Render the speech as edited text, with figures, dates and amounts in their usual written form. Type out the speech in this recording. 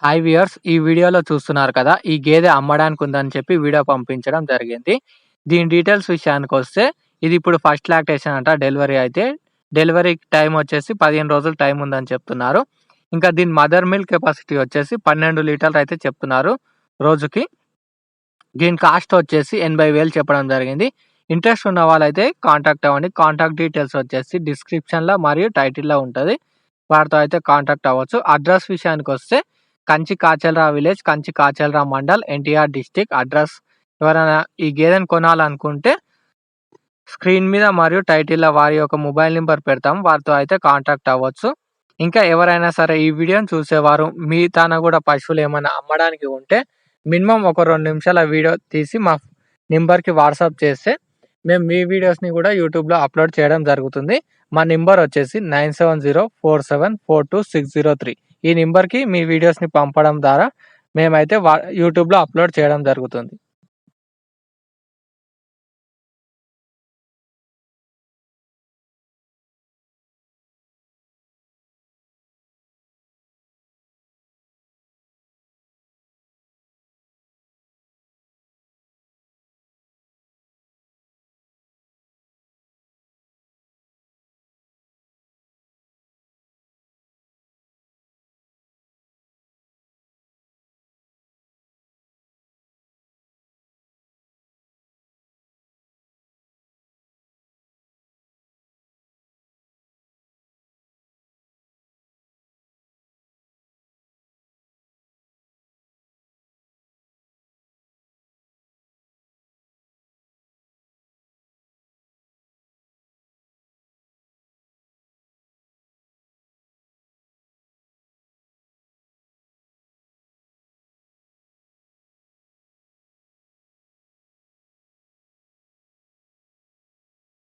Hi viewers, ఈ వీడియోలో చూస్తున్నారు కదా! ఈ గేదె అమ్మడానికి ఉందని చెప్పి వీడియో పంపించడం జరిగింది. దీని డీటెయిల్స్ విషయానికొస్తే ఇది ఇప్పుడు ఫస్ట్ లాక్టేషన్ అంట. డెలివరీ టైమ్ వచ్చేసి 15 రోజులు టైం ఉందని చెప్తున్నారు. ఇంకా దీని మదర్ మిల్క్ కెపాసిటీ వచ్చేసి 12 లీటర్లు అయితే చెప్తున్నారు రోజుకి. దీని కాస్ట్ వచ్చేసి 80,000 చెప్పడం జరిగింది. ఇంట్రెస్ట్ ఉన్న వాళ్ళైతే కాంటాక్ట్ అవ్వండి. కాంటాక్ట్ డీటెయిల్స్ వచ్చేసి డిస్క్రిప్షన్‌లో మరియు టైటిల్‌లో ఉంటది. వారితో అయితే కాంటాక్ట్ అవ్వచ్చు. అడ్రస్ విషయానికొస్తే Kanchikacherla village, Kanchikacherla mandal, NTR district. Address ఎవరైనా ఈ గేదెను కొనాలనుకుంటే స్క్రీన్ మీద మరియు టైటిల్‌లో వారి యొక్క మొబైల్ నంబర్ పెడతాం. వారితో అయితే కాంటాక్ట్ అవ్వచ్చు. ఇంకా ఎవరైనా సరే ఈ వీడియోని చూసేవారు మీ తాన కూడా పశువులు ఏమైనా అమ్మడానికి ఉంటే మినిమమ్ ఒక 2 నిమిషాల వీడియో తీసి మా నంబర్‌కి వాట్సాప్ చేస్తే మేము మీ వీడియోస్‌ని కూడా యూట్యూబ్‌లో అప్లోడ్ చేయడం జరుగుతుంది. మా నంబర్ వచ్చేసి 9704742603. ఈ నంబర్‌కి మీ వీడియోస్‌ని పంపడం ద్వారా మేమైతే యూట్యూబ్‌లో అప్లోడ్ చేయడం జరుగుతుంది.